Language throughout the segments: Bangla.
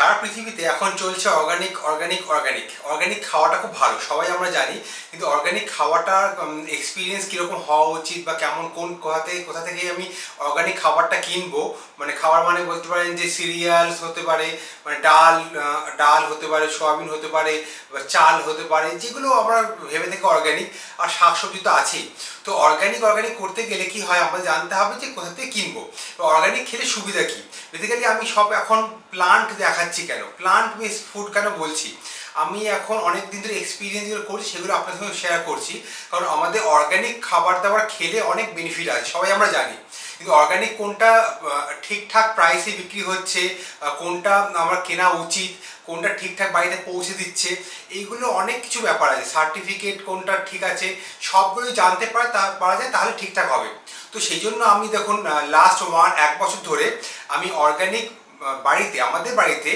সারা পৃথিবীতে এখন চলছে অর্গানিক অর্গানিক অর্গানিক অর্গানিক খাওয়াটা খুব ভালো, সবাই আমরা জানি। কিন্তু অর্গানিক খাওয়াটার এক্সপিরিয়েন্স কীরকম হওয়া উচিত বা কেমন কোথা থেকে আমি অর্গানিক খাবারটা কিনবো, মানে খাবার মানে বলতে পারেন যে সিরিয়ালস হতে পারে, মানে ডাল হতে পারে, সয়াবিন হতে পারে, বা চাল হতে পারে, যেগুলো আমরা ভেবে থেকে অর্গানিক। আর শাকসবজি তো আছেই। তো অর্গানিক করতে গেলে কি হয়, আমরা জানতে হবে যে কোথা থেকে কিনবো, অর্গানিক খেলে সুবিধা কী। বেসিক্যালি আমি সব এখন প্লান্ট দেখাচ্ছি কেন, প্লান্ট বেস ফুড কেন বলছি, আমি এখন অনেক দিন ধরে এক্সপিরিয়েন্স যেগুলো করছি সেগুলো আপনার সঙ্গে শেয়ার করছি। কারণ আমাদের অর্গানিক খাবার দাবার খেলে অনেক বেনিফিট আছে, সবাই আমরা জানি। কিন্তু অর্গানিক কোনটা ঠিকঠাক প্রাইসে বিক্রি হচ্ছে, কোনটা আমার কেনা উচিত, কোনটা ঠিকঠাক বাড়িতে পৌঁছে দিচ্ছে, এইগুলো অনেক কিছু ব্যাপার আছে। সার্টিফিকেট কোনটা ঠিক আছে, সবগুলো জানতে পারা যায়, তাহলে ঠিকঠাক হবে। তো সেই জন্য আমি দেখুন লাস্ট 1 বছর ধরে আমি অর্গানিক আমাদের বাড়িতে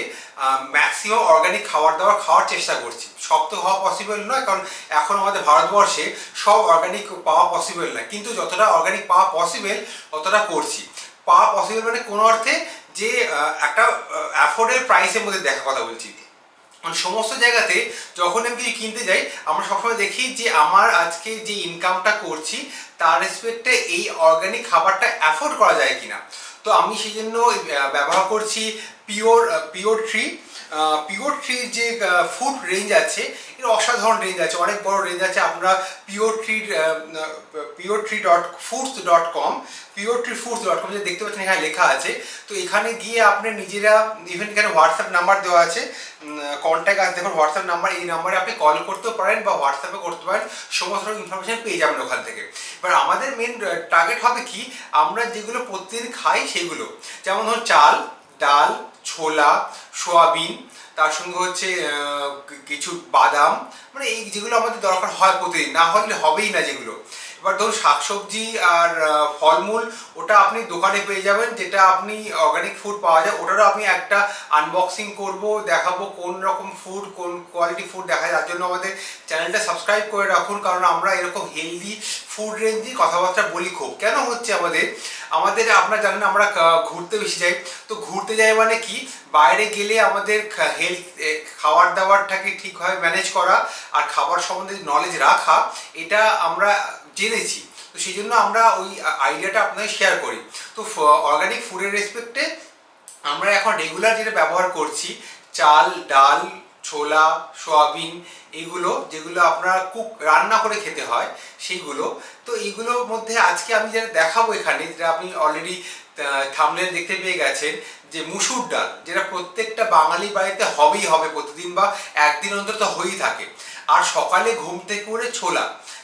ম্যাক্সিমাম অর্গানিক খাওয়ার চেষ্টা করছি। সব তো হওয়া পসিবল নয়, কারণ এখন আমাদের ভারতবর্ষে সব অর্গানিক পাওয়া পসিবল নয়, কিন্তু যতটা অর্গানিক পাওয়া পসিবল ততটা করছি। পাওয়া পসিবল মানে কোনো অর্থে যে একটা অ্যাফোর্ডেবল প্রাইসের মধ্যে দেখা কথা বলছি। সমস্ত জায়গাতে যখন আমি কিছু কিনতে যাই, আমরা সবসময় দেখি যে আমার আজকে যে ইনকামটা করছি তার রেসপেক্টে এই অর্গানিক খাবারটা অ্যাফোর্ড করা যায় কিনা। তো আমি সেই জন্য ব্যবহার করছি পিওর ট্রির যে ফুড রেঞ্জ আছে, এর অসাধারণ রেঞ্জ আছে, অনেক বড় রেঞ্জ আছে। আপনারা puretree.foods.com যে দেখতে পাচ্ছেন এখানে লেখা আছে। তো এখানে গিয়ে আপনি নিজেরা, ইভেন এখানে হোয়াটসঅ্যাপ নাম্বার দেওয়া আছে, কন্ট্যাক্ট আছে, দেখুন হোয়াটসঅ্যাপ নাম্বার, এই নাম্বারে আপনি কল করতেও পারেন বা হোয়াটসঅ্যাপে করতে পারেন, সমস্ত ইনফরমেশন পেয়ে যাবেন ওখান থেকে। এবার আমাদের মেন টার্গেট হবে কি, আমরা যেগুলো প্রতিদিন খাই সেগুলো, যেমন ধরুন চাল, ডাল, ছোলা, সয়াবিন, তার সঙ্গে হচ্ছে কিছু বাদাম, মানে এই যেগুলো আমাদের দরকার হয় প্রতিদিন, না হলে হবেই না যেগুলো। এবার ধরুন শাকসবজি আর ফলমূল, ওটা আপনি দোকানে পেয়ে যাবেন, যেটা আপনি অর্গানিক ফুড পাওয়া যায়, ওটারও আমি একটা আনবক্সিং করব, দেখাবো কোন রকম ফুড, কোন কোয়ালিটি ফুড দেখা যায়। তার জন্য আমাদের চ্যানেলটা সাবস্ক্রাইব করে রাখুন, কারণ আমরা এরকম হেলদি ফুড রেঞ্জে কথাবার্তা বলি খুব। কেন হচ্ছে আমাদের আপনারা জানেন আমরা ঘুরতে বেশি যাই। তো ঘুরতে যাই মানে কি, বাইরে গেলে আমাদের খাবার দাবারটাকে ঠিকভাবে ম্যানেজ করা আর খাবার সম্বন্ধে নলেজ রাখা, এটা আমরা জেনেছি। তো সেই জন্য আমরা ওই আইডিয়াটা আপনাদের শেয়ার করি। তো অর্গানিক ফুডের রেসপেক্টে আমরা এখন রেগুলার যেটা ব্যবহার করছি, চাল, ডাল, ছোলা, সয়াবিন, এইগুলো যেগুলো আপনারা রান্না করে খেতে হয় সেইগুলো। তো এইগুলোর মধ্যে আজকে আমি যেটা দেখাবো এখানে, যেটা আপনি অলরেডি থাম্বনেল দেখতে পেয়ে গেছেন, যে মুসুর ডাল, যেটা প্রত্যেকটা বাঙালি বাড়িতে হবেই হবে প্রতিদিন, বা একদিন অন্তত হয়েই থাকে। আর সকালে ঘুম থেকে উঠে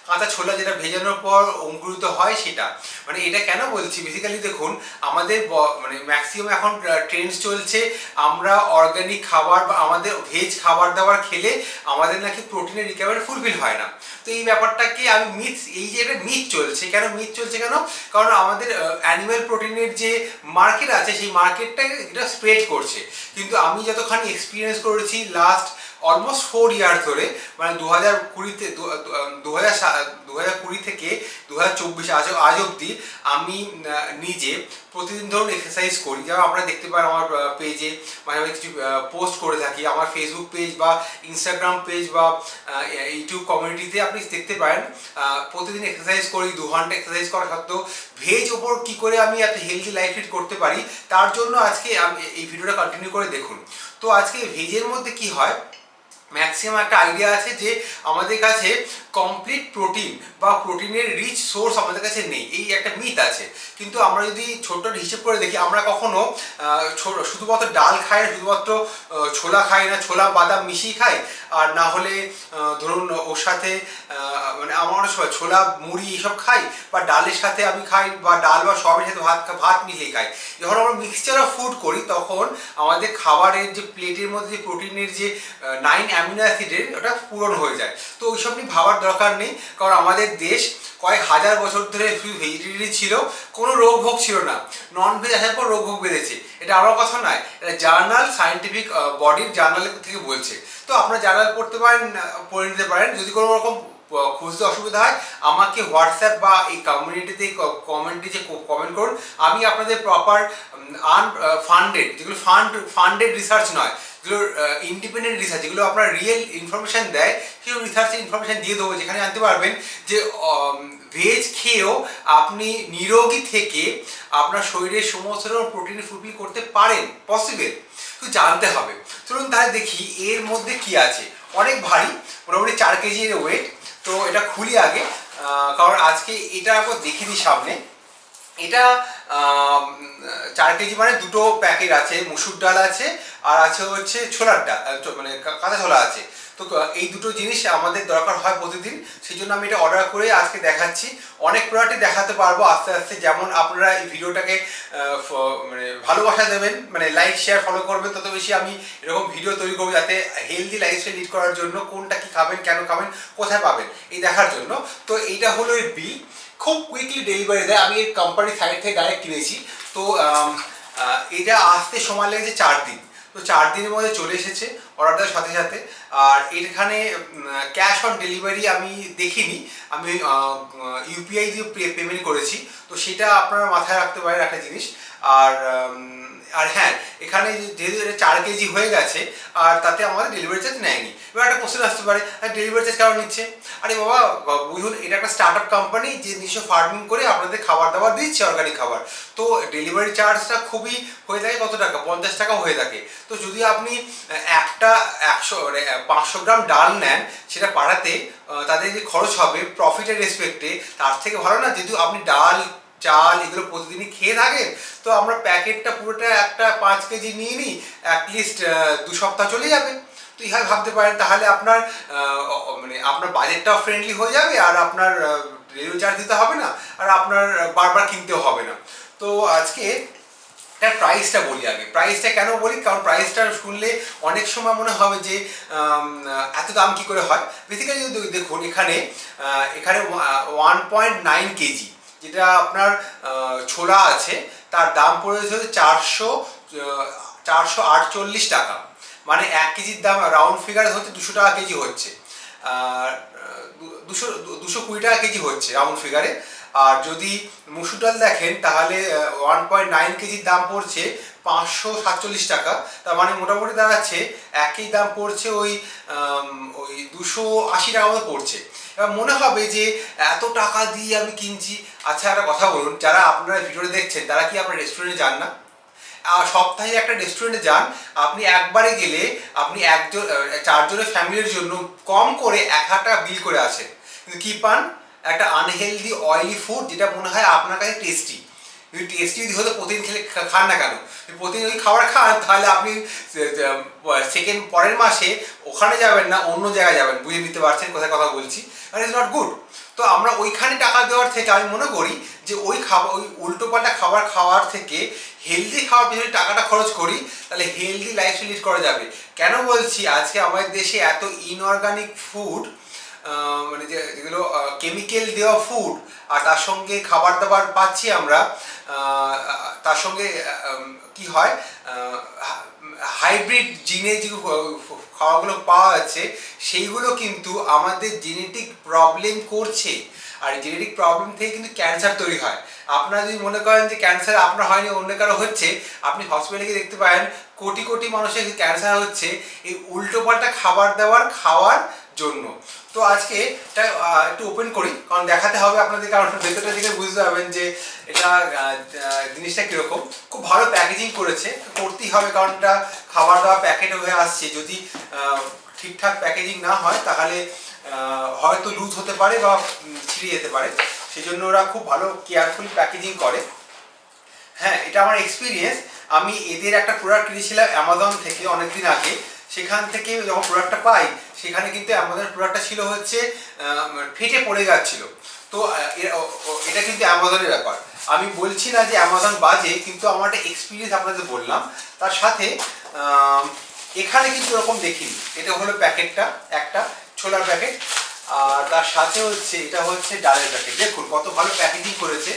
কাঁচা ছোলা, যেটা ভেজানোর পর অঙ্কুরিত হয় সেটা। মানে এটা কেন বলছি, বেসিক্যালি দেখুন আমাদের মানে ম্যাক্সিমাম এখন ট্রেন্ডস চলছে, আমরা অর্গানিক খাবার বা আমাদের ভেজ খাবার দাবার খেলে আমাদের নাকি প্রোটিনের রিকোয়ারমেন্ট ফুলফিল হয় না। তো এই ব্যাপারটাকে আমি এই যে এটা মিথ চলছে কেন, কারণ আমাদের অ্যানিম্যাল প্রোটিনের যে মার্কেট আছে, সেই মার্কেটটা এটা স্প্রেড করছে। কিন্তু আমি যতখানি এক্সপিরিয়েন্স করেছি লাস্ট অলমোস্ট 4 ইয়ার ধরে, মানে 2020 থেকে 2024 আজ অবধি আমি নিজে প্রতিদিন ধরুন এক্সারসাইজ করি। যেমন আপনারা দেখতে পারেন আমার পেজে মাঝে মাঝে কিছু পোস্ট করে থাকি, আমার ফেসবুক পেজ বা ইনস্টাগ্রাম পেজ বা ইউটিউব কমিউনিটিতে আপনি দেখতে পারেন প্রতিদিন এক্সারসাইজ করি। 2 ঘন্টা এক্সারসাইজ করা সত্ত্বেও ভেজ ওপর কী করে আমি এত হেলদি লাইফ লিড করতে পারি, তার জন্য আজকে এই ভিডিওটা কন্টিনিউ করে দেখুন। তো আজকে ভেজের মধ্যে কি হয়, ম্যাক্সিমাম একটা আইডিয়া আছে যে আমাদের কাছে কমপ্লিট প্রোটিন বা প্রোটিনের রিচ সোর্স আমাদের কাছে নেই, এই একটা মিথ আছে। কিন্তু আমরা যদি ছোট্ট হিসেব করে দেখি, আমরা কখনো শুধুমাত্র ডাল খাই না, শুধুমাত্র ছোলা খাই না, ছোলা বাদাম মিশিয়ে খাই, আর না হলে ধরুন ওর সাথে মানে আমার অনেক সময় ছোলা মুড়ি এইসব খাই, বা ডালের সাথে আমি খাই, বা ডাল বা সবের সাথে ভাত মিশিয়ে খাই। যখন আমরা মিক্সচার অফ ফুড করি, তখন আমাদের খাবারের যে প্লেটের মধ্যে যে প্রোটিনের যে 9 অ্যামিনো অ্যাসিডের, ওটা পূরণ হয়ে যায়। তো ওইসব নিয়ে ভাবার দরকার নেই, কারণ আমাদের দেশ কয়েক হাজার বছর ধরে শুধু ভেজিটেরিয়ান ছিল, কোনো রোগ ভোগ ছিল না। নন ভেজ আসার পর রোগ ভোগ বেড়েছে, এটা আমার কথা নয়, এটা জার্নাল, সায়েন্টিফিক বডির জার্নাল থেকে বলছে। তো আপনারা জার্নাল পড়ে নিতে পারেন। যদি কোনো রকম খুঁজতে অসুবিধা হয়, আমাকে হোয়াটসঅ্যাপ বা এই কমিউনিটিতে কমেন্ট করুন। আমি আপনাদের প্রপার আনফান্ডেড, যেগুলো ফান্ডেড রিসার্চ নয়, যেগুলো ইন্ডিপেন্ডেন্ট রিসার্চ, যেগুলো আপনার রিয়েল ইনফরমেশান দেয়, সেগুলো রিসার্চের ইনফরমেশান দিয়ে দেবো, যেখানে জানতে পারবেন যে ভেজ খেয়েও আপনি নিরোগী থেকে আপনার শরীরের সমস্ত রকম প্রোটিন ফুলফিল করতে পারেন, পসিবল, তো জানতে হবে। চলুন তাহলে দেখি এর মধ্যে কি আছে। অনেক ভারী, মোটামুটি 4 কেজি এর ওয়েট। তো এটা খুলি আগে, কারণ আজকে এটা একবার দেখে দিই সামনে। এটা 4 কেজি মানে দুটো প্যাকেট আছে, মুসুর ডাল আছে আর আছে হচ্ছে ছোলার ডাল, মানে কাঁচা ছোলা আছে। তো এই দুটো জিনিস আমাদের দরকার হয় প্রতিদিন, সেই জন্য আমি এটা অর্ডার করে আজকে দেখাচ্ছি। অনেক প্রোডাক্টই দেখাতে পারবো আস্তে আস্তে, যেমন আপনারা এই ভিডিওটাকে মানে ভালোবাসা দেবেন, মানে লাইক শেয়ার ফলো করবেন, তত বেশি আমি এরকম ভিডিও তৈরি করবো, যাতে হেলদি লাইফস্টাইল লিড করার জন্য কোনটা কি খাবেন, কেন খাবেন, কোথায় পাবেন, এই দেখার জন্য। তো এইটা হলো এর বিল, খুব কুইকলি ডেলিভারি দেয়। আমি কোম্পানির সাইড থেকে ডাইরেক্ট কিনেছি। তো এটা আসতে সময় লেগেছে 4 দিন। তো 4 দিনের মধ্যে চলে এসেছে অর্ডার দেওয়ার সাথে সাথে। আর এখানে ক্যাশ অন ডেলিভারি আমি দেখিনি, আমি ইউপিআই দিয়ে পেমেন্ট করেছি। তো সেটা আপনারা মাথায় রাখতে পারেন একটা জিনিস। আর আর হ্যাঁ, এখানে যেহেতু এটা 4 কেজি হয়ে গেছে, আর তাতে আমাদের ডেলিভারি চার্জ নেয়নি। এবার একটা কোশ্চেন আসতে পারে, ডেলিভারি চার্জ কেন নিচ্ছে? আরে বাবা, বুঝুন, এটা একটা স্টার্ট আপ কোম্পানি যে নিজস্ব ফার্মিং করে আপনাদের খাবার দাবার দিচ্ছে, অর্গানিক খাবার। তো ডেলিভারি চার্জটা খুবই হয়ে থাকে কত টাকা, 50 টাকা হয়ে থাকে। তো যদি আপনি একটা 500 গ্রাম ডাল নেন, সেটা পাঠাতে তাদের যে খরচ হবে প্রফিটের রেসপেক্টে, তার থেকে ভালো না যেহেতু আপনি ডাল চাল এগুলো প্রতিদিনই খেয়ে থাকেন। তো আমরা প্যাকেটটা পুরোটা একটা 5 কেজি নিয়ে নিই, অ্যাটলিস্ট 2 সপ্তাহ চলে যাবে। তো এইভাবে ভাবতে পারেন, তাহলে আপনার মানে আপনার বাজেটটাও ফ্রেন্ডলি হয়ে যাবে, আর আপনার ডেলিভারি চার্জ দিতে হবে না, আর আপনার বারবার কিনতেও হবে না। তো আজকে এটার প্রাইসটা বলি আগে। প্রাইসটা কেন বলি, কারণ প্রাইসটা শুনলে অনেক সময় মনে হবে যে এত দাম কি করে হয়। বেসিক্যালি যদি দেখুন, এখানে 1.9 কেজি যেটা আপনার ছোলা আছে, তার দাম পড়েছে 448 টাকা। মানে 1 কেজির দাম রাউন্ড ফিগার হচ্ছে 200 টাকা কেজি হচ্ছে, 220 টাকা কেজি হচ্ছে রাউন্ড ফিগারে। আর যদি মুসুর ডাল দেখেন, তাহলে 1.9 কেজির দাম পড়ছে 547 টাকা। তার মানে মোটামুটি দাঁড়াচ্ছে একই দাম পড়ছে ওই 280 টাকা মতো পড়ছে। এবার মনে হবে যে এত টাকা দিয়ে আমি কিনছি। আচ্ছা, একটা কথা বলুন, যারা আপনারা ভিডিওটা দেখছেন, তারা কি আপনার রেস্টুরেন্টে যান না? সপ্তাহে একটা রেস্টুরেন্টে যান, আপনি একবারে গেলে আপনি 4 জনের ফ্যামিলির জন্য কম করে 1000 টাকা বিল করে আসেন, কিন্তু কি পান? একটা আনহেলদি অয়েলি ফুড, যেটা মনে হয় আপনার কাছে টেস্টি। যদি টেস্টি যদি হতো, প্রতিদিন খেলে খান না কেন? প্রতিদিন ওই খাবার খান, তাহলে আপনি সেকেন্ড পরের মাসে ওখানে যাবেন না, অন্য জায়গায় যাবেন। বুঝে নিতে পারছেন কোথায় কথা বলছি? That is not good. তো আমরা ওইখানে টাকা দেওয়ার থেকে আমি মনে করি যে ওই উল্টোপাল্টা খাবার খাওয়ার থেকে হেলদি খাওয়ার পিছনে টাকাটা খরচ করি, তাহলে হেলদি লাইফস্টাইল লিড করা যাবে। কেন বলছি, আজকে আমাদের দেশে এত ইনঅর্গানিক ফুড, মানে যেগুলো কেমিক্যাল দেওয়া ফুড, আর তার সঙ্গে খাবার দাবার পাচ্ছি আমরা, তার সঙ্গে কি হয়, হাইব্রিড জিনে যে খাওয়াগুলো পাওয়া যাচ্ছে, সেইগুলো কিন্তু আমাদের জেনেটিক প্রবলেম করছে। আর জেনেটিক প্রবলেম থেকে কিন্তু ক্যান্সার তৈরি হয়। আপনারা যদি মনে করেন যে ক্যান্সার আপনার হয়নি, অন্য কারো হচ্ছে, আপনি হসপিটালে গিয়ে দেখতে পারেন কোটি কোটি মানুষের ক্যান্সার হচ্ছে এই উল্টোপাল্টা খাবার দাবার খাওয়ার জন্য। তো আজকে এটা একটু ওপেন করি, কারণ দেখাতে হবে আপনাদের, কারণ ভেতরটা দেখে বুঝতে পারবেন যে এটা জিনিসটা কীরকম। খুব ভালো প্যাকেজিং করেছে, করতেই হবে, কারণ এটা খাবার দাবার প্যাকেটে হয়ে আসছে। যদি ঠিকঠাক প্যাকেজিং না হয়, তাহলে হয়তো লুজ হতে পারে বা ছিঁড়ে যেতে পারে। সেই জন্য ওরা খুব ভালো কেয়ারফুলি প্যাকেজিং করে। হ্যাঁ, এটা আমার এক্সপিরিয়েন্স। আমি এদের একটা প্রোডাক্ট কিনেছিলাম অ্যামাজন থেকে অনেকদিন আগে। সেখান থেকে যখন প্রোডাক্টটা পাই, সেখানে কিন্তু অ্যামাজনের প্রোডাক্টটা ছিল হচ্ছে ফেটে পড়ে যাচ্ছিলো। তো এটা কিন্তু অ্যামাজনের ব্যাপার। আমি বলছি না যে অ্যামাজন বাজে, কিন্তু আমার একটা এক্সপিরিয়েন্স আপনাদের বললাম। তার সাথে এখানে কিন্তু এরকম দেখিনি। এটা হলো প্যাকেটটা, একটা ছোলার প্যাকেট, আর তার সাথে হচ্ছে এটা হচ্ছে ডালের প্যাকেট। দেখুন কত ভালো প্যাকেজিং করেছে।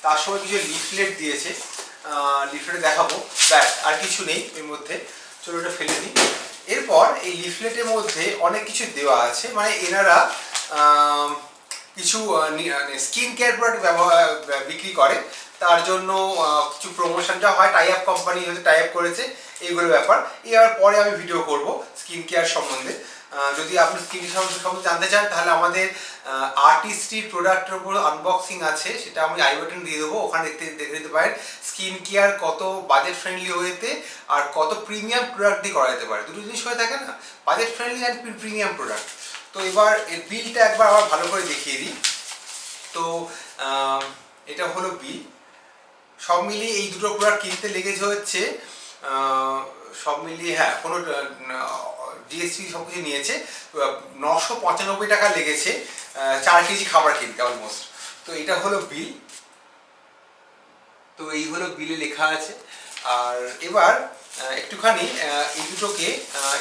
তার সঙ্গে কিছু লিফলেট দিয়েছে, লিফলেটে দেখাবো। ব্যাস, আর কিছু নেই এর মধ্যে। চলো এটা ফেলে দিই। এরপর এই লিফলেটের মধ্যে অনেক কিছু দেওয়া আছে, মানে এনারা কিছু স্কিন কেয়ার প্রোডাক্ট বিক্রি করে, তার জন্য কিছু প্রমোশনটা হয়। টাই আপ কোম্পানি হয়তো টাই আপ করেছে, এইগুলো ব্যাপার। এর পরে আমি ভিডিও করব স্কিন কেয়ার সম্বন্ধে। যদি আপনি স্কিন সম্বন্ধে জানতে চান তাহলে আমাদের আর্টিস্ট্রি প্রোডাক্টের উপর আনবক্সিং আছে, সেটা আমি আই বাটন দিয়ে দেবো, ওখানে দেখে নিতে পারেন স্কিন কেয়ার কত বাজেট ফ্রেন্ডলি হয়েতে আর কত প্রিমিয়াম প্রোডাক্ট দিয়ে করা যেতে পারে। দুটো জিনিস হয়ে থাকে না, budget friendly and premium product. তো এবার এর বিলটা একবার আবার ভালো করে দেখিয়ে দিই। তো এটা হলো বিল। সব মিলিয়ে এই দুটো প্রোডাক্ট কিনতে লেগেছে হচ্ছে সব মিলিয়ে, হ্যাঁ কোনো জিএসটি সব কিছু নিয়েছে 995 টাকা লেগেছে 4 কেজি খাবার কিনতে অলমোস্ট। তো এটা হলো বিল। তো এই হলো বিলে লেখা আছে। আর এবার একটুখানি এই দুটোকে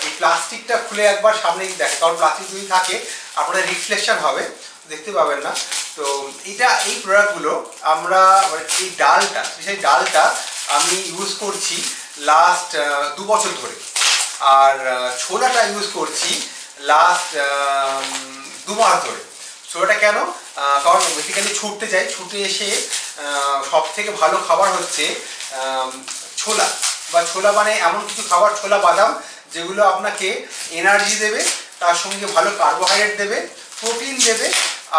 এই প্লাস্টিকটা খুলে একবার সামনে দেখে, কারণ প্লাস্টিক যদি থাকে আপনাদের রিফ্লেকশন হবে, দেখতে পাবেন না। তো এটা এই প্রোডাক্টগুলো আমরা এই ডালটা, সেই ডালটা আমি ইউজ করছি লাস্ট 2 বছর ধরে। আর ছোলাটা ইউজ করছি লাস্ট 2 মাস ধরে। ছোলাটা কেন? কারণ বেসিক্যালি ছুটতে যাই, ছুটে এসে সব থেকে ভালো খাবার হচ্ছে ছোলা, বা ছোলা মানে এমন কিছু খাবার, ছোলা বাদাম, যেগুলো আপনাকে এনার্জি দেবে, তার সঙ্গে ভালো কার্বোহাইড্রেট দেবে, প্রোটিন দেবে,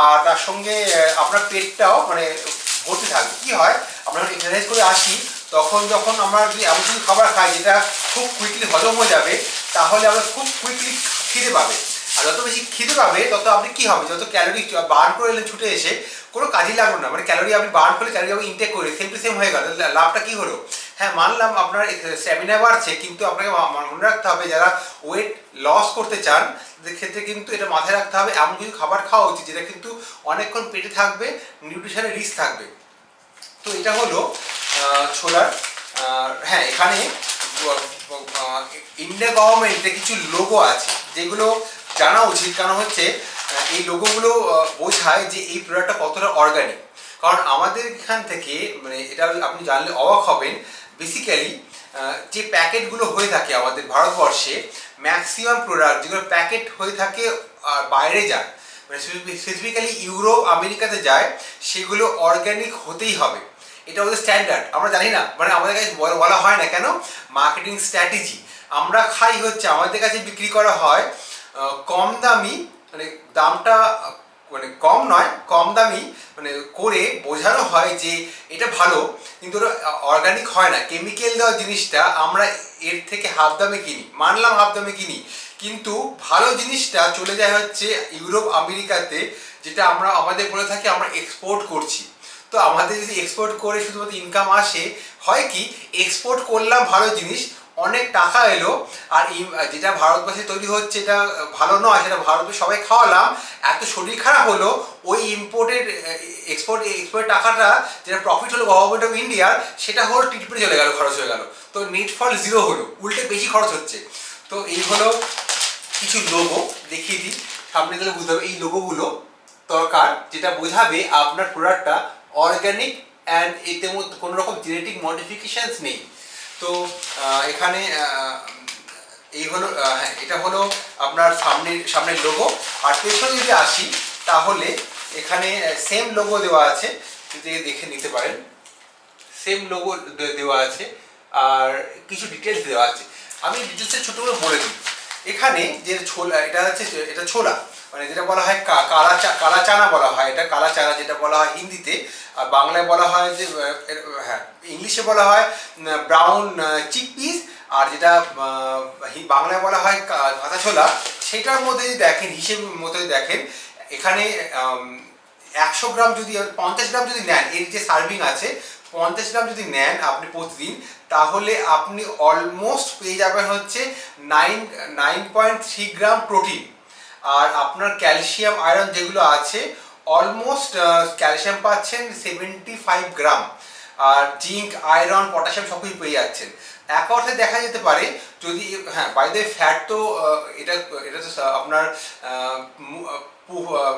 আর তার সঙ্গে আপনার পেটটাও মানে ভর্তি থাকবে। কী হয়, আমরা এক্সারসাইজ করে আসি তখন যখন আমরা যদি এমন কিছু খাবার খাই যেটা খুব কুইকলি হজম হয়ে যাবে, তাহলে আমরা খুব কুইকলি খিদে পাবে। আর যত বেশি খিদে পাবে তত আপনি কী হবে, যত ক্যালোরি বার্ন করে এলেন ছুটে এসে, কোনো কাজই লাগলো না, মানে ক্যালোরি আপনি বার্ন করলে ক্যালোরি আপনি ইনটেক করে সেম টু সেম হয়ে গেল, লাভটা কী হলো? হ্যাঁ মানলাম আপনার স্ট্যামিনা বাড়ছে, কিন্তু আপনাকে মনে রাখতে হবে যারা ওয়েট লস করতে চান তাদের ক্ষেত্রে কিন্তু এটা মাথায় রাখতে হবে এমন কিছু খাবার খাওয়া উচিত যেটা কিন্তু অনেকক্ষণ পেটে থাকবে, নিউট্রিশনের রিচ থাকবে। তো এটা হলো ছোলার। হ্যাঁ, এখানে ইন্ডিয়া গভর্নমেন্টের কিছু লোগো আছে যেগুলো জানা উচিত, কারণ হচ্ছে এই লোগোগুলো বোঝায় যে এই প্রোডাক্টটা কতটা অর্গানিক। কারণ আমাদের এখান থেকে মানে এটা আপনি জানলে অবাক হবেন, বেসিক্যালি যে প্যাকেটগুলো হয়ে থাকে আমাদের ভারতবর্ষে, ম্যাক্সিমাম প্রোডাক্ট যেগুলো প্যাকেট হয়ে থাকে আর বাইরে যায়, মানে স্পেসিফিক্যালি ইউরোপ আমেরিকাতে যায়, সেগুলো অর্গ্যানিক হতেই হবে, এটা ওদের স্ট্যান্ডার্ড। আমরা জানি না, মানে আমাদের কাছে বলা হয় না কেন, মার্কেটিং স্ট্র্যাটেজি। আমরা খাই হচ্ছে আমাদের কাছে বিক্রি করা হয় কম দামি, মানে দামটা মানে কম নয়, কম দামি মানে করে বোঝানো হয় যে এটা ভালো, কিন্তু ওটা অর্গানিক হয় না, কেমিক্যাল দেওয়া জিনিসটা আমরা এর থেকে হাফ দামে কিনি, মানলাম হাফ দামে কিনি, কিন্তু ভালো জিনিসটা চলে যায় হচ্ছে ইউরোপ আমেরিকাতে, যেটা আমরা আমাদের বলে থাকি আমরা এক্সপোর্ট করছি। তো আমাদের যদি এক্সপোর্ট করে শুধুমাত্র ইনকাম আসে, হয় কি এক্সপোর্ট করলাম ভালো জিনিস, অনেক টাকা এলো, আর যেটা ভারতবর্ষে তৈরি হচ্ছে এটা ভালো নয়, সেটা ভারতে সবাই খাওয়ালাম, এত শরীর খারাপ হলো, ওই ইম্পোর্টেড এক্সপোর্টের টাকাটা যেটা প্রফিট হলো গভর্নমেন্ট অফ ইন্ডিয়ার, সেটা হলো ট্রিটমেন্টে চলে গেল, খরচ হয়ে গেল, তো নেট ফল 0 হলো, উল্টে বেশি খরচ হচ্ছে। তো এই হলো কিছু লোগো, দেখিয়ে দিই সামনে গেলে বুঝতে হবে। এই লোগোগুলো দরকার, যেটা বোঝাবে আপনার প্রোডাক্টটা অর্গ্যানিক অ্যান্ড এতে মধ্যে কোনো রকম জেনেটিক মডিফিকেশানস নেই। তো এখানে এই হলো, হ্যাঁ এটা হলো আপনার সামনের লোগো। আর পেছনে যদি আসি তাহলে এখানে সেম লোগো দেওয়া আছে, যদি দেখে নিতে পারেন, সেম লোগো দেওয়া আছে, আর কিছু ডিটেলস দেওয়া আছে। আমি ডিটেলসে ছোটো করে বলে দিই। এখানে যে ছোলা, এটা হচ্ছে এটা ছোলা, মানে যেটা বলা হয় কালা চানা বলা হয়, এটা কালা চানা যেটা বলা হয় হিন্দিতে, আর বাংলায় বলা হয় যে, হ্যাঁ ইংলিশে বলা হয় ব্রাউন চিকপিস, আর যেটা বাংলায় বলা হয় কাঁচা ছোলা। সেটার মধ্যে যদি দেখেন, হিসেব মধ্যে দেখেন, এখানে 100 গ্রাম যদি 50 গ্রাম যদি নেন, এর যে সার্ভিং আছে 50 গ্রাম যদি নেন আপনি প্রতিদিন, তাহলে আপনি অলমোস্ট পেয়ে যাবেন হচ্ছে 9.3 গ্রাম প্রোটিন। আর আপনার ক্যালসিয়াম আয়রন যেগুলো আছে, অলমোস্ট ক্যালসিয়াম পাচ্ছেন 75 গ্রাম, আর জিঙ্ক আয়রন পটাশিয়াম সব কিছু পেয়ে যাচ্ছেন। এক অর্থে দেখা যেতে পারে যদি, হ্যাঁ বাই দ্য ফ্যাট তো এটা তো আপনার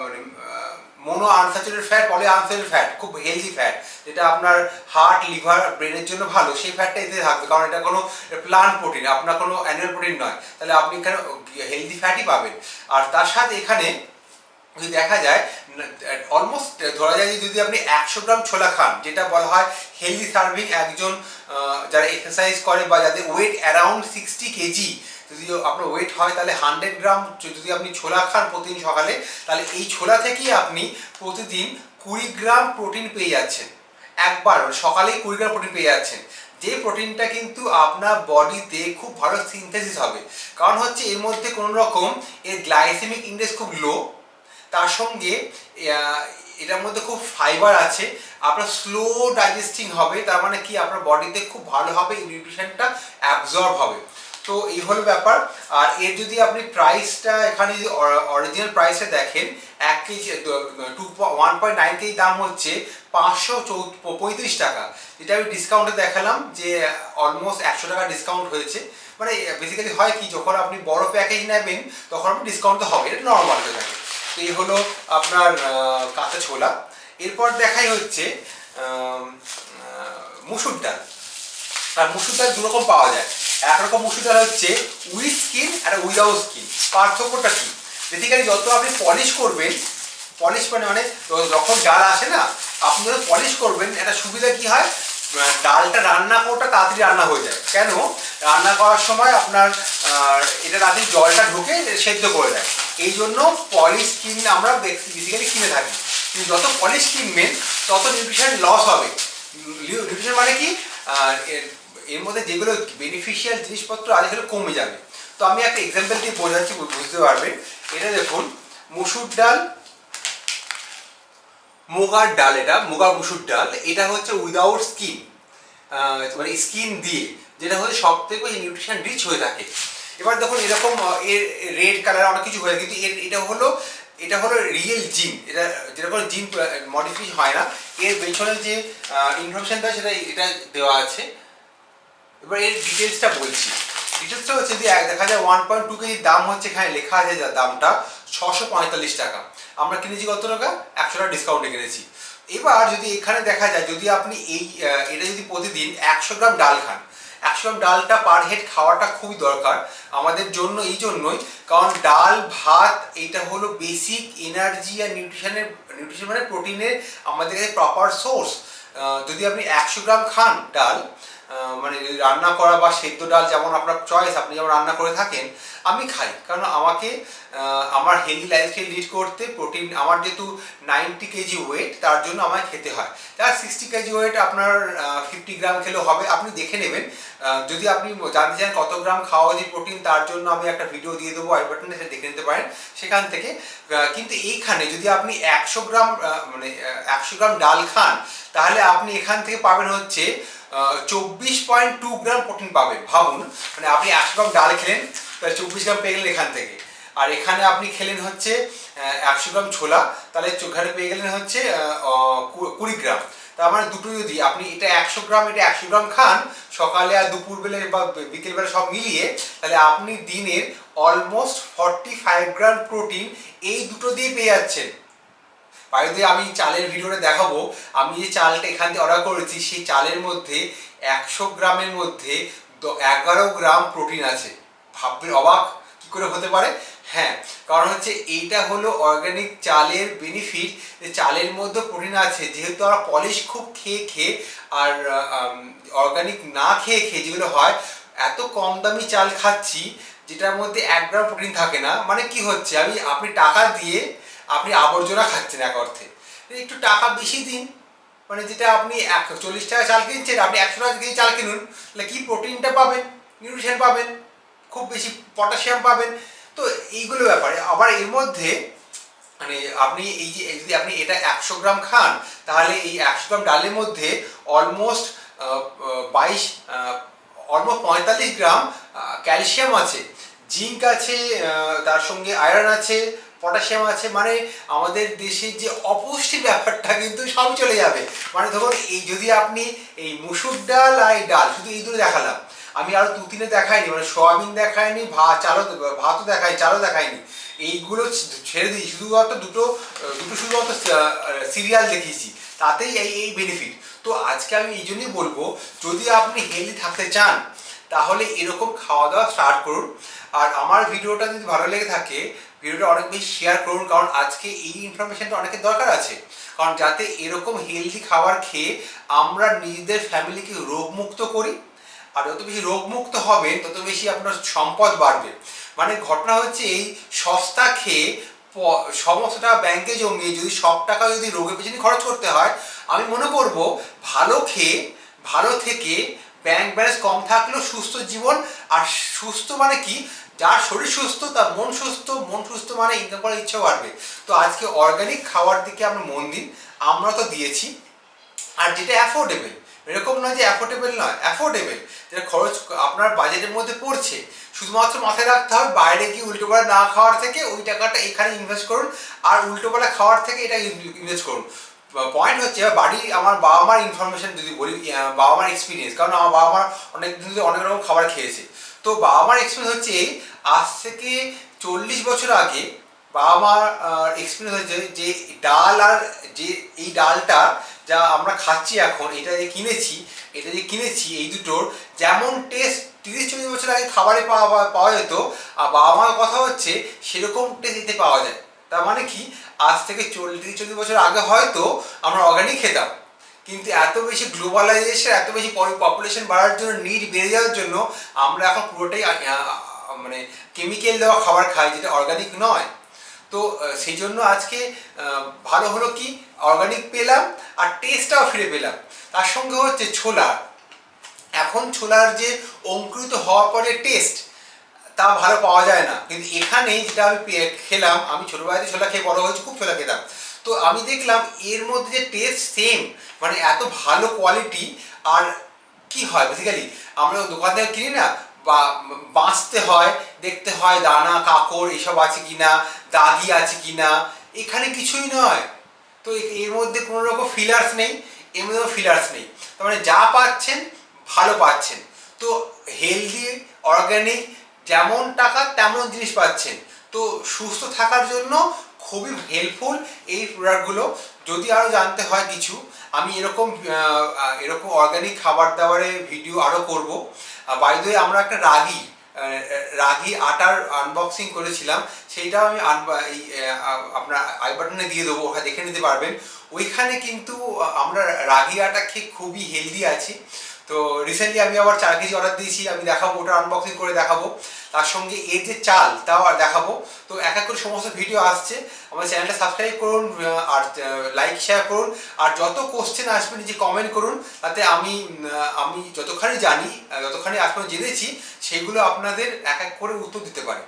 মানে mono unsaturated fat, poly unsaturated fat, খুব হেলদি ফ্যাট, যেটা আপনার হার্ট লিভার ব্রেনের জন্য ভালো, সেই ফ্যাটটা এতে থাকবে, কারণ এটা কোনো প্লান্ট প্রোটিন, আপনার কোনো অ্যানিমাল প্রোটিন নয়, তাহলে আপনি এখানে হেলদি ফ্যাটই পাবেন। আর তার সাথে এখানে যদি দেখা যায় অলমোস্ট ধরা যায় যদি আপনি 100 গ্রাম ছোলা খান, যেটা বলা হয় হেলদি সার্ভিং, একজন যারা এক্সারসাইজ করে বা যাদের ওয়েট অ্যারাউন্ড 60 কেজি যদি আপনার ওয়েট হয়, তাহলে 100 গ্রাম যদি আপনি ছোলা খান প্রতিদিন সকালে, তাহলে এই ছোলা থেকেই আপনি প্রতিদিন 20 গ্রাম প্রোটিন পেয়ে যাচ্ছেন। একবার সকালেই 20 গ্রাম প্রোটিন পেয়ে যাচ্ছেন, যে প্রোটিনটা কিন্তু আপনার বডিতে খুব ভালো সিনথেসিস হবে। কারণ হচ্ছে এর মধ্যে কোনো রকম এর গ্লাইসেমিক ইন্ডেক্স খুব লো, তার সঙ্গে এটার মধ্যে খুব ফাইবার আছে, আপনার স্লো ডাইজেস্টিং হবে, তার মানে কি আপনার বডিতে খুব ভালোভাবে নিউট্রিশনটা অ্যাবজর্ব হবে। তো এই হলো ব্যাপার। আর এর যদি আপনি প্রাইসটা এখানে যদি অরিজিনাল প্রাইসে দেখেন, 1 কেজি 1.9 কেজি দাম হচ্ছে 535 টাকা, যেটা আমি ডিসকাউন্টে দেখালাম যে অলমোস্ট 100 টাকা ডিসকাউন্ট হয়েছে। মানে বেসিক্যালি হয় কি, যখন আপনি বড় প্যাকেজ নেবেন তখন আপনি ডিসকাউন্ট তো হবে, এটা নর্মাল হয়ে থাকে। তো এই হলো আপনার কাঁচা ছোলা। এরপর দেখাই হচ্ছে মুসুর ডাল। আর মুসুর ডাল দুরকম পাওয়া যায়। একরকম মুসুর ডাল হচ্ছে উইথ স্কিন আর উইদাউট স্কিন। পার্থক্যটা কি? বেসিক্যালি যত আপনি পলিশ করবেন, পলিশ মানে যখন ডাল আসে না, আপনি যখন পলিশ করবেন, একটা সুবিধা কি হয়, ডালটা রান্না করাটা তাড়াতাড়ি রান্না হয়ে যায়। কেন? রান্না করার সময় আপনার এটা তাড়াতাড়ি জলটা ঢুকে সেদ্ধ করে দেয়, এই জন্য পলিশ স্কিন আমরা বেসিক্যালি কিনে থাকি। কিন্তু যত পলিশ কিনবেন তত নিউট্রিশন লস হবে। নিউট্রিশন মানে কি, এর মধ্যে যেগুলো বেনিফিশিয়াল জিনিসপত্র আছে সেগুলো কমে যাবে। তো আমি একটা এক্সাম্পল দিয়ে বোঝাচ্ছি, বুঝতে পারবেন। এটা দেখুন, মুসুর ডাল, মুগার ডাল, এটা মুগার মুসুর ডাল, এটা হচ্ছে উইদাউট স্কিন, মানে স্কিন দিয়ে, যেটা হচ্ছে সব থেকে নিউট্রিশন রিচ হয়ে থাকে। এবার দেখুন এরকম এর রেড কালার অনেক কিছু হয়ে, কিন্তু এটা হলো রিয়েল জিন। এটা যেটা কোনো জিন মডিফাই হয় না, এর পেছনে যে ইনফরমেশন দেয় সেটা এটা দেওয়া আছে। এবার এর ডিটেলসটা বলছি। ডিটেলসটা হচ্ছে যে দেখা যায় 1.2 কেজি দাম হচ্ছে, এখানে লেখা আছে যার দামটা 645 টাকা। আমরা কিনেছি কত টাকা? 100 টাকা ডিসকাউন্টে কিনেছি। এবার যদি এখানে দেখা যায়, যদি আপনি এটা যদি প্রতিদিন 100 গ্রাম ডাল খান, 100 গ্রাম ডালটা পার হেড খাওয়াটা খুবই দরকার আমাদের জন্য, এই জন্যই কারণ ডাল ভাত এইটা হলো বেসিক এনার্জি আর নিউট্রিশন মানে প্রোটিনের আমাদের কাছে প্রপার সোর্স। যদি আপনি 100 গ্রাম খান ডাল, মানে রান্না করা বা সেদ্ধ ডাল, যেমন আপনার চয়েস, আপনি যেমন রান্না করে থাকেন, আমি খাই, কারণ আমাকে আমার হেলদি লাইফস্টাইল লিড করতে প্রোটিন, আমার যেহেতু 90 কেজি ওয়েট, তার জন্য আমায় খেতে হয়। তার 60 কেজি ওয়েট আপনার 50 গ্রাম খেলেও হবে, আপনি দেখে নেবেন। যদি আপনি জানতে চান কত গ্রাম খাওয়া উচিত প্রোটিন, তার জন্য আমি একটা ভিডিও দিয়ে দেবো আই বাটনে, সেটা দেখে নিতে পারেন সেখান থেকে। কিন্তু এইখানে যদি আপনি 100 গ্রাম মানে 100 গ্রাম ডাল খান, তাহলে আপনি এখান থেকে পাবেন হচ্ছে 24.2 গ্রাম প্রোটিন পাবেন। ভাবুন, মানে আপনি 100 গ্রাম ডাল খেলেন, তাহলে 24 গ্রাম পেয়ে গেলেন এখান থেকে। আর এখানে আপনি খেলেন হচ্ছে 100 গ্রাম ছোলা, তাহলে এখানে পেয়ে গেলেন হচ্ছে 20 গ্রাম। তার মানে দুটো যদি আপনি এটা 100 গ্রাম, এটা 100 গ্রাম খান সকালে আর দুপুরবেলা বা বিকেলবেলা সব মিলিয়ে, তাহলে আপনি দিনের অলমোস্ট 45 গ্রাম প্রোটিন এই দুটো দিয়ে পেয়ে যাচ্ছেন। বাইরে আমি চালের ভিডিওটা দেখাবো, আমি যে চালটা এখান থেকে অর্ডার করেছি, সেই চালের মধ্যে 100 গ্রামের মধ্যে 11 গ্রাম প্রোটিন আছে। ভাববেন অবাক কি করে হতে পারে? হ্যাঁ, কারণ হচ্ছে এইটা হলো অর্গানিক চালের বেনিফিট, যে চালের মধ্যে প্রোটিন আছে। যেহেতু আমরা পলিশ খুব খেয়ে আর অর্গানিক না খেয়ে যেগুলো হয়, এত কম দামি চাল খাচ্ছি যেটার মধ্যে 1 গ্রাম প্রোটিন থাকে না। মানে কি হচ্ছে, আপনি টাকা দিয়ে আপনি আবর্জনা খাচ্ছেন এক অর্থে। একটু টাকা বেশি দিন, মানে যেটা আপনি 40 টাকা চাল কিনছেন, আপনি 100 টাকা কেজি চাল কিনুন, তাহলে কি প্রোটিনটা পাবেন, নিউট্রিশন পাবেন, খুব বেশি পটাশিয়াম পাবেন। তো এইগুলো ব্যাপারে। আবার এর মধ্যে মানে আপনি এই যে যদি আপনি এটা 100 গ্রাম খান, তাহলে এই 100 গ্রাম ডালের মধ্যে অলমোস্ট 45 গ্রাম ক্যালসিয়াম আছে, জিঙ্ক আছে, তার সঙ্গে আয়রন আছে, পটাশিয়াম আছে। মানে আমাদের দেশের যে অপুষ্টি ব্যাপারটা কিন্তু সব চলে যাবে। মানে ধরুন এই যদি আপনি এই মুসুর ডাল আর ডাল, শুধু এই দুটো দেখালাম, আমি আরো 2-3 দেখাইনি, মানে সোয়াবিন দেখাইনি, ভাতও দেখাই, চালও দেখাইনি, এইগুলো ছেড়ে দিই, শুধুমাত্র দুটো শুধুমাত্র সিরিয়াল দেখিয়েছি, তাতেই এই বেনিফিট। তো আজকে আমি এই জন্যই বলবো, যদি আপনি হেলদি থাকতে চান তাহলে এরকম খাওয়া দাওয়া স্টার্ট করুন। আর আমার ভিডিওটা যদি ভালো লেগে থাকে, ভিডিওটা অনেক বেশি শেয়ার করুন, কারণ আজকে এই ইনফরমেশনটা অনেকের দরকার আছে, কারণ যাতে এরকম হেলদি খাবার খেয়ে আমরা নিজেদের ফ্যামিলিকে রোগমুক্ত করি। আর যত বেশি রোগমুক্ত হবেন তত বেশি আপনার সম্পদ বাড়বে। মানে ঘটনা হচ্ছে এই সস্তা খেয়ে সমস্ত টাকা ব্যাংকে জমিয়ে যদি সব টাকা যদি রোগের পেছনে খরচ করতে হয়, আমি মনে করব ভালো খেয়ে ভালো থেকে ব্যাংক ব্যালেন্স কম থাকলেও সুস্থ জীবন। আর সুস্থ মানে কি, যার শরীর সুস্থ তার মন সুস্থ, মন সুস্থ মানে ইনকাম করার ইচ্ছা বাড়বে। তো আজকে অর্গানিক খাওয়ার দিকে আমরা মন দিন, আমরা তো দিয়েছি। আর যেটা অ্যাফোর্ডেবল, এরকম নয় যে অ্যাফোর্ডেবল নয়, অ্যাফোর্ডেবল যেটা খরচ আপনার বাজেটের মধ্যে পড়ছে, শুধুমাত্র মাথায় রাখতে হবে বাইরে গিয়ে উল্টোপালা না খাওয়ার থেকে ওই টাকাটা এখানে ইনভেস্ট করুন, আর উল্টোপালা খাওয়ার থেকে এটা ইনভেস্ট করুন। পয়েন্ট হচ্ছে আমার বাবা মার ইনফরমেশন যদি বলি, বাবা মার এক্সপিরিয়েন্স, কারণ আমার বাবা মার অনেক দিন ধরে অনেক রকম খাবার খেয়েছে। তো বাবা মার এক্সপিরিয়েন্স হচ্ছে এই, আজ থেকে 40 বছর আগে বাবা মার এক্সপিরিয়েন্স হয়েছে যে ডাল আর যে এই ডালটা যা আমরা খাচ্ছি এখন, এটা যে কিনেছি এই দুটোর যেমন টেস্ট 30-40 বছর আগে খাবারে পাওয়া যেত, আর বাবা মার কথা হচ্ছে সেরকম টেস্ট এতে পাওয়া যায়। তার মানে কি, আজ থেকে 30-40 বছর আগে হয়তো আমরা অর্গানিক খেতাম, কিন্তু এত বেশি গ্লোবালাইজেশন, এত বেশি পপুলেশন বাড়ার জন্য, নিড বেড়ে যাওয়ার জন্য আমরা এখন পুরোটাই মানে কেমিক্যাল দেওয়া খাবার খাই, যেটা অর্গানিক নয়। তো সেই জন্য আজকে ভালো হলো কি অর্গানিক পেলাম আর টেস্টটাও ফিরে পেলাম। তার সঙ্গে হচ্ছে ছোলা, এখন ছোলার যে অঙ্কুরিত হওয়ার পরে টেস্ট তা ভালো পাওয়া যায় না, কিন্তু এখানে যেটা আমি খেলাম, আমি ছোটবেলাতে ছোলা খেয়ে বড় হয়েছি, খুব ছোলা খেতাম, তো আমি দেখলাম এর মধ্যে যে টেস্ট সেম, মানে এত ভালো কোয়ালিটি। আর কি হয় বেসিক্যালি আমরা দোকান থেকে কিনি না, বা বাঁচতে হয়, দেখতে হয় দানা কাকড় এসব আছে কিনা, দাগি আছে কিনা, এখানে কিছুই নয়। তো এর মধ্যে কোনো রকম ফিলার্স নেই, এর মধ্যে ফিলার্স নেই, তার মানে যা পাচ্ছেন ভালো পাচ্ছেন। তো হেলদি অর্গানিক, যেমন টাকা তেমন জিনিস পাচ্ছেন। তো সুস্থ থাকার জন্য খুবই হেল্পফুল এই প্রোডাক্টগুলো। যদি আরও জানতে হয় কিছু, আমি এরকম অর্গানিক খাবার দাবারের ভিডিও আরও করবো। বাই দ্য ওয়ে, আমরা একটা রাগি আটার আনবক্সিং করেছিলাম, সেইটাও আমি আপনার আই বাটনে দিয়ে দেবো, ওখানে দেখে নিতে পারবেন। ওইখানে কিন্তু আমরা রাগি আটা খেয়ে খুবই হেলদি আছি। তো রিসেন্টলি আমি আবার 4 কেজি অর্ডার দিয়েছি, আমি দেখাবো, ওটা আনবক্সিং করে দেখাবো। তার সঙ্গে এর যে চাল তাও আর দেখাবো। তো এক এক করে সমস্ত ভিডিও আসছে, আমার চ্যানেলটা সাবস্ক্রাইব করুন, আর লাইক শেয়ার করুন, আর যত কোশ্চেন আসবে নিজে কমেন্ট করুন, তাতে আমি যতখানি জানি, যতখানি এখন জেনেছি, সেগুলো আপনাদের এক এক করে উত্তর দিতে পারি।